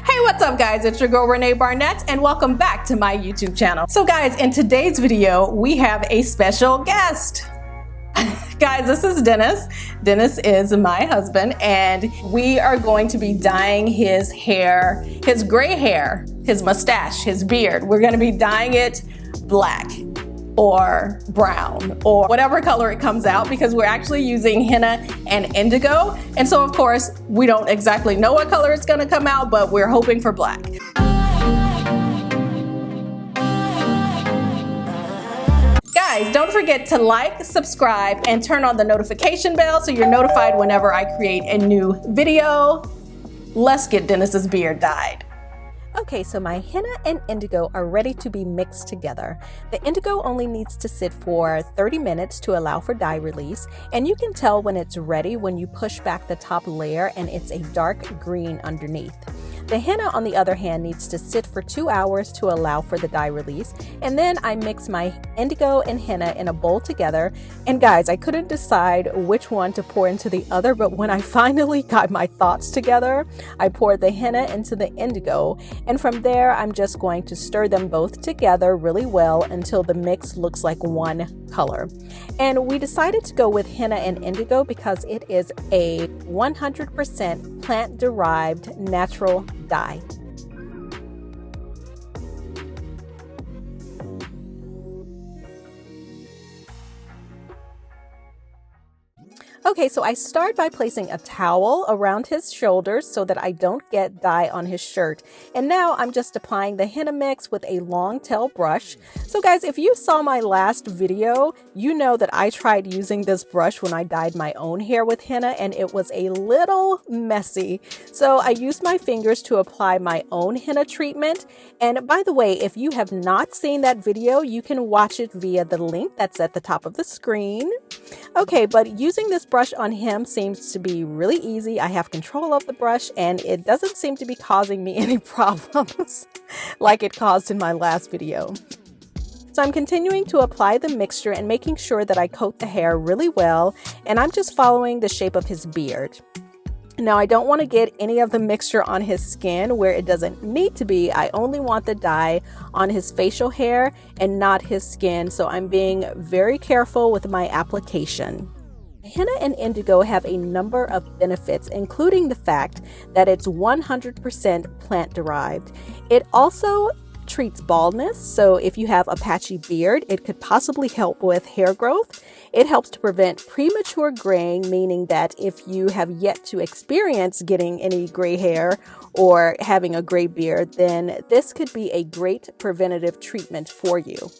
Hey, what's up guys? It's your girl Renee Barnett and welcome back to my YouTube channel. So guys, in today's video, we have a special guest. Guys, this is Dennis. Dennis is my husband and we are going to be dyeing his hair, his gray hair, his mustache, his beard. We're gonna be dyeing it black or brown or whatever color it comes out because we're actually using henna and indigo. And so of course, we don't exactly know what color it's gonna come out, but we're hoping for black. Guys, don't forget to like, subscribe, and turn on the notification bell so you're notified whenever I create a new video. Let's get Dennis's beard dyed. Okay, so my henna and indigo are ready to be mixed together. The indigo only needs to sit for 30 minutes to allow for dye release, and you can tell when it's ready when you push back the top layer and it's a dark green underneath. The henna, on the other hand, needs to sit for 2 hours to allow for the dye release, and then I mix my indigo and henna in a bowl together. And guys, I couldn't decide which one to pour into the other, but when I finally got my thoughts together, I poured the henna into the indigo, and from there I'm just going to stir them both together really well until the mix looks like one color. And we decided to go with henna and indigo because it is a 100% plant-derived natural dye. Okay, so I start by placing a towel around his shoulders so that I don't get dye on his shirt. And now I'm just applying the henna mix with a long tail brush. So guys, if you saw my last video, you know that I tried using this brush when I dyed my own hair with henna and it was a little messy. So I used my fingers to apply my own henna treatment. And by the way, if you have not seen that video, you can watch it via the link that's at the top of the screen. Okay, but using this brush on him seems to be really easy. I have control of the brush and it doesn't seem to be causing me any problems like it caused in my last video. So I'm continuing to apply the mixture and making sure that I coat the hair really well, and I'm just following the shape of his beard. Now, I don't want to get any of the mixture on his skin where it doesn't need to be. I only want the dye on his facial hair and not his skin, so I'm being very careful with my application. Henna and indigo have a number of benefits, including the fact that it's 100% plant-derived. It also treats baldness, so if you have a patchy beard, it could possibly help with hair growth. It helps to prevent premature graying, meaning that if you have yet to experience getting any gray hair or having a gray beard, then this could be a great preventative treatment for you.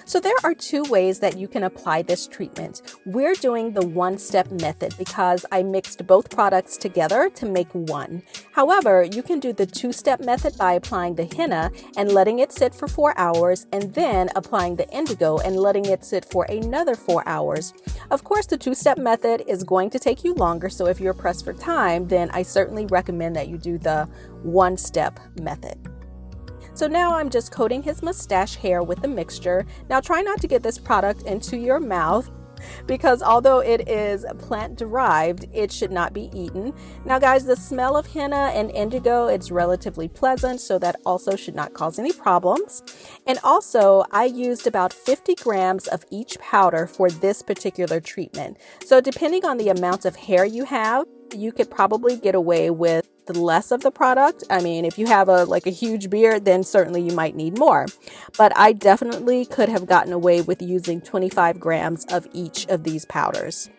So there are two ways that you can apply this treatment. We're doing the one-step method because I mixed both products together to make one. However, you can do the two-step method by applying the henna and letting it sit for 4 hours, and then applying the indigo and letting it sit for another 4 hours. Of course, the two-step method is going to take you longer, so if you're pressed for time, then I certainly recommend that you do the one-step method. So now I'm just coating his mustache hair with the mixture. Now try not to get this product into your mouth because although it is plant derived, it should not be eaten. Now guys, the smell of henna and indigo, it's relatively pleasant, so that also should not cause any problems. And also I used about 50 grams of each powder for this particular treatment. So depending on the amount of hair you have, you could probably get away with the less of the product. I mean, if you have a huge beard, then certainly you might need more. But I definitely could have gotten away with using 25 grams of each of these powders.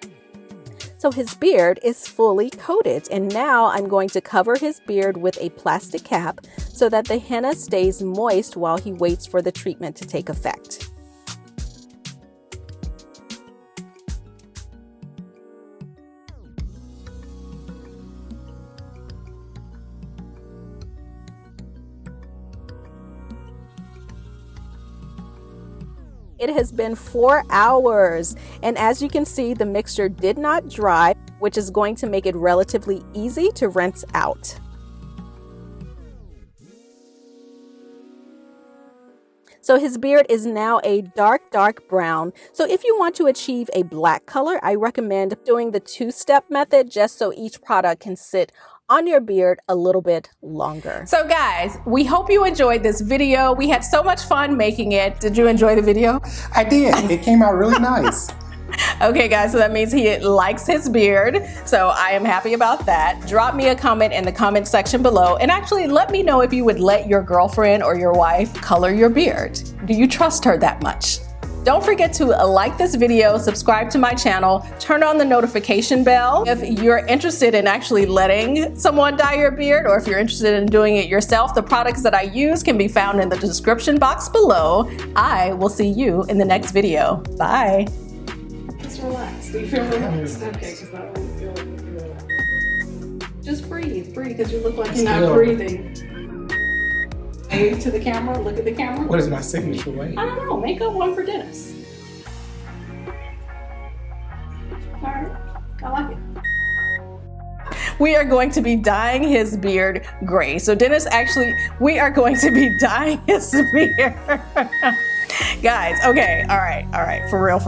So his beard is fully coated, and now I'm going to cover his beard with a plastic cap so that the henna stays moist while he waits for the treatment to take effect. It has been 4 hours, and as you can see, the mixture did not dry, which is going to make it relatively easy to rinse out. So his beard is now a dark brown. So if you want to achieve a black color, I recommend doing the two-step method just so each product can sit on your beard a little bit longer. So guys, we hope you enjoyed this video. We had so much fun making it. Did you enjoy the video? I did. It came out really nice. Okay guys, so that means he likes his beard. So I am happy about that. Drop me a comment in the comment section below and actually let me know if you would let your girlfriend or your wife color your beard. Do you trust her that much? Don't forget to like this video, subscribe to my channel, turn on the notification bell. If you're interested in actually letting someone dye your beard or if you're interested in doing it yourself, the products that I use can be found in the description box below. I will see you in the next video. Bye. Just relax. Do you feel relaxed? Okay, because I don't feel it. Just breathe, because you look like you're not breathing. Wave to the camera, look at the camera. What is my signature wave? I don't know, make up one for Dennis. All right, I like it. We are going to be dyeing his beard gray. So Dennis, actually, we are going to be dyeing his beard. Guys, okay, all right, for real.